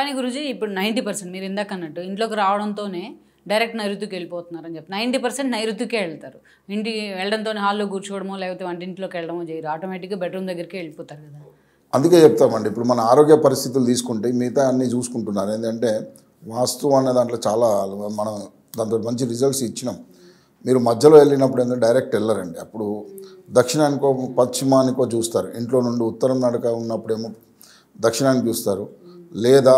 కానీ గురుజీ ఇప్పుడు 90% మీరు ఇందాక అన్నట్టు ఇంట్లోకి రావడంతోనే డైరెక్ట్ నైరుతికి వెళ్ళిపోతున్నారని చెప్పి 90% నైరుతికే వెళ్తారు. ఇంటికి వెళ్ళడంతోనే హాల్లో కూర్చోవడమో లేకపోతే వంటింట్లోకి వెళ్ళడమో చేయరు, ఆటోమేటిక్గా బెడ్రూమ్ దగ్గరికి వెళ్ళిపోతారు కదా. అందుకే చెప్తామండి, ఇప్పుడు మన ఆరోగ్య పరిస్థితులు తీసుకుంటే మిగతా అన్నీ చూసుకుంటున్నారు. ఏంటంటే వాస్తు అనే దాంట్లో చాలా మనం దాంతో మంచి రిజల్ట్స్ ఇచ్చినాం. మీరు మధ్యలో వెళ్ళినప్పుడు ఏంటంటే డైరెక్ట్ వెళ్ళరండి. అప్పుడు దక్షిణానికో పశ్చిమానికో చూస్తారు. ఇంట్లో నుండి ఉత్తరం నడక ఉన్నప్పుడేమో దక్షిణానికి చూస్తారు, లేదా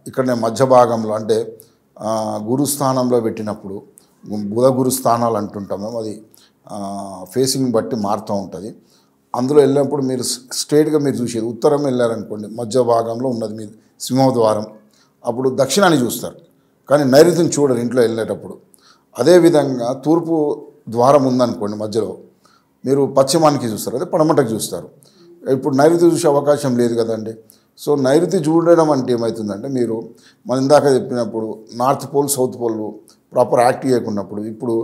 ఇక్కడనే మధ్య భాగంలో అంటే గురుస్థానంలో పెట్టినప్పుడు బుధ గురు స్థానాలు అంటుంటాము, అది ఫేసింగ్ బట్టి మారుతూ ఉంటుంది. అందులో వెళ్ళినప్పుడు మీరు స్ట్రైట్గా మీరు చూసేది ఉత్తరం వెళ్ళారనుకోండి, మధ్య భాగంలో ఉన్నది మీ సింహద్వారం, అప్పుడు దక్షిణాన్ని చూస్తారు కానీ నైరుతిని చూడరు ఇంట్లో వెళ్ళేటప్పుడు. అదేవిధంగా తూర్పు ద్వారం ఉందనుకోండి మధ్యలో, మీరు పశ్చిమానికి చూస్తారు, అదే పడమటకు చూస్తారు. ఇప్పుడు నైరుతి చూసే అవకాశం లేదు కదండి. సో నైరుతి చూడడం అంటే ఏమవుతుందంటే, మీరు మన ఇందాక చెప్పినప్పుడు north pole south pole proper act చేయకున్నప్పుడు, ఇప్పుడు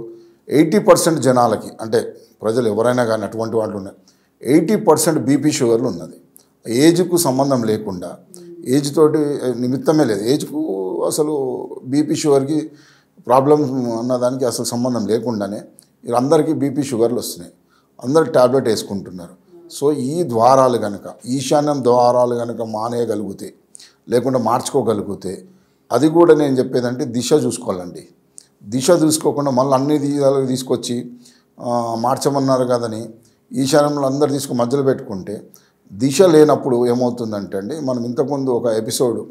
80% జనాలకి అంటే ప్రజలు ఎవరైనా కానీ అటువంటి వాళ్ళు ఉన్నాయి, 80% బీపీ షుగర్లు ఉన్నది. ఏజ్కు సంబంధం లేకుండా, ఏజ్ తోటి నిమిత్తమే లేదు, ఏజ్కు అసలు బీపీ షుగర్కి ప్రాబ్లం అన్నదానికి అసలు సంబంధం లేకుండానే వీళ్ళందరికీ బీపీ షుగర్లు వస్తున్నాయి, అందరు ట్యాబ్లెట్ వేసుకుంటున్నారు. సో ఈ ద్వారాలు కనుక ఈశాన్యం ద్వారాలు కనుక మానేయగలిగితే, లేకుండా మార్చుకోగలిగితే, అది కూడా నేను చెప్పేదంటే దిశ చూసుకోవాలండి. దిశ చూసుకోకుండా మళ్ళీ అన్ని దిశలకు తీసుకొచ్చి మార్చమన్నారు కదని ఈశాన్యంలో అందరు తీసుకు మధ్యలో పెట్టుకుంటే దిశ లేనప్పుడు ఏమవుతుందంటే అండి, మనం ఇంతకుముందు ఒక ఎపిసోడ్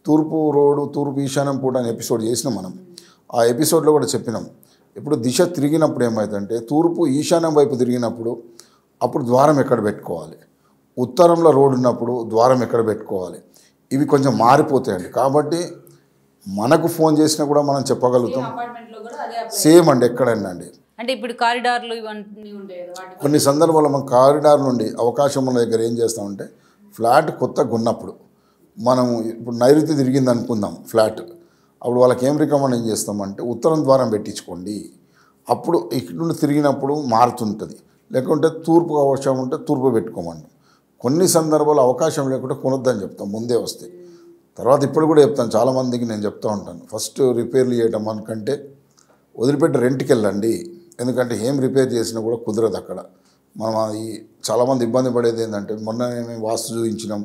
తూర్పు రోడ్డు తూర్పు ఈశాన్యం పూట అనే ఎపిసోడ్ చేసినాం మనం. ఆ ఎపిసోడ్లో కూడా చెప్పినాం, ఇప్పుడు దిశ తిరిగినప్పుడు ఏమవుతుందంటే తూర్పు ఈశాన్యం వైపు తిరిగినప్పుడు అప్పుడు ద్వారం ఎక్కడ పెట్టుకోవాలి, ఉత్తరంలో రోడ్డు ఉన్నప్పుడు ద్వారం ఎక్కడ పెట్టుకోవాలి, ఇవి కొంచెం మారిపోతాయండి. కాబట్టి మనకు ఫోన్ చేసినా కూడా మనం చెప్పగలుగుతాం. సేమ్ అండి ఎక్కడైనా అండి. అంటే ఇప్పుడు కారిడార్లు ఇవన్నీ ఉంటాయి కదా, కొన్ని సందర్భాల్లో మనం కారిడార్ నుండి అవకాశం ఉన్న దగ్గర ఏం చేస్తామంటే, ఫ్లాట్ కొత్తగా ఉన్నప్పుడు మనం ఇప్పుడు నైరుతి తిరిగింది అనుకుందాం ఫ్లాట్, అప్పుడు వాళ్ళకి ఏం రికమెండ్ చేస్తామంటే ఉత్తరం ద్వారం పెట్టించుకోండి, అప్పుడు ఇక్కడ నుండి తిరిగినప్పుడు మారుతుంటుంది. లేకుంటే తూర్పు అవకాశం ఉంటే తూర్పు పెట్టుకోమండి. కొన్ని సందర్భాలు అవకాశం లేకుంటే కొనొద్దని చెప్తాం ముందే వస్తే. తర్వాత ఇప్పుడు కూడా చెప్తాను, చాలామందికి నేను చెప్తూ ఉంటాను, ఫస్ట్ రిపేర్లు చేయడం అనుకంటే వదిలిపెట్టి రెంట్కి వెళ్ళండి. ఎందుకంటే ఏం రిపేర్ చేసినా కూడా కుదరదు అక్కడ. మనం అది చాలామంది ఇబ్బంది పడేది ఏంటంటే, మొన్న మేము వాస్తు చూపించినాం,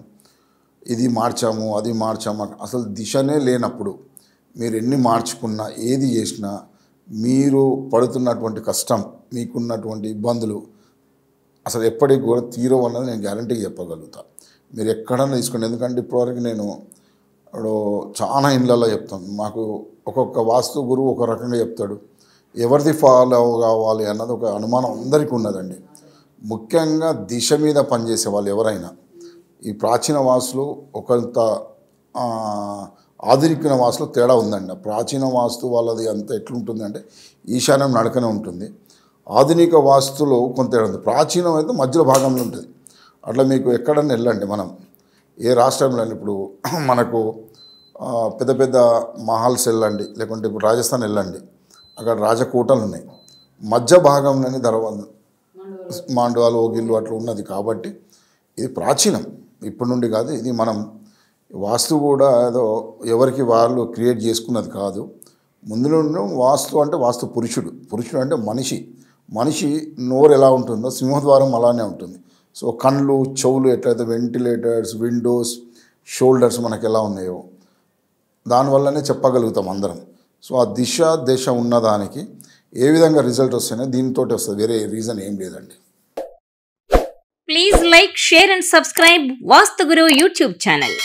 ఇది మార్చాము అది మార్చాము, అసలు దిశనే లేనప్పుడు మీరు ఎన్ని మార్చుకున్నా ఏది చేసినా మీరు పడుతున్నటువంటి కష్టం, మీకున్నటువంటి ఇబ్బందులు అసలు ఎప్పటికి కూడా తీరవు అన్నది నేను గ్యారంటీగా చెప్పగలుగుతా. మీరు ఎక్కడన్నా తీసుకోండి. ఎందుకంటే ఇప్పటివరకు నేను చాలా ఇళ్ళల్లో చెప్తాను, మాకు ఒక్కొక్క వాస్తు గురువు ఒక రకంగా చెప్తాడు, ఎవరిది ఫాలో కావాలి అన్నది ఒక అనుమానం అందరికీ ఉన్నదండి. ముఖ్యంగా దిశ మీద పనిచేసే వాళ్ళు ఎవరైనా, ఈ ప్రాచీన వాస్తులు ఒకంత ఆధునిక వాస్తులో తేడా ఉందండి. ప్రాచీన వాస్తు వాళ్ళది అంత ఎట్లుంటుందంటే ఈశాన్యం నడకనే ఉంటుంది, ఆధునిక వాస్తులో కొంత తేడా ఉంది. ప్రాచీనం అయితే మధ్యలో భాగంలో ఉంటుంది. అట్లా మీకు ఎక్కడన్నా వెళ్ళండి, మనం ఏ రాష్ట్రంలో ఇప్పుడు మనకు పెద్ద పెద్ద మహల్స్ వెళ్ళండి, లేకుంటే ఇప్పుడు రాజస్థాన్ వెళ్ళండి, అక్కడ రాజకోటలు ఉన్నాయి, మధ్య భాగంలోని మాండవాలు ఓగిళ్ళు అట్లా ఉన్నది. కాబట్టి ఇది ప్రాచీనం, ఇప్పటి నుండి కాదు. ఇది మనం వాస్తు కూడా ఏదో ఎవరికి వాళ్ళు క్రియేట్ చేసుకున్నది కాదు. ముందు నుండి వాస్తు అంటే వాస్తు పురుషుడు అంటే మనిషి నోరు ఎలా ఉంటుందో సింహద్వారం అలానే ఉంటుంది. సో కళ్ళు చెవులు ఎట్లయితే వెంటిలేటర్స్ విండోస్ షోల్డర్స్ మనకు ఎలా ఉన్నాయో దానివల్లనే చెప్పగలుగుతాం అందరం. సో ఆ దశ ఉన్నదానికి ఏ విధంగా రిజల్ట్ వస్తాయో దీనితో వస్తుంది, వేరే రీజన్ ఏం లేదండి. Please like, share and subscribe vastu Guru YouTube channel.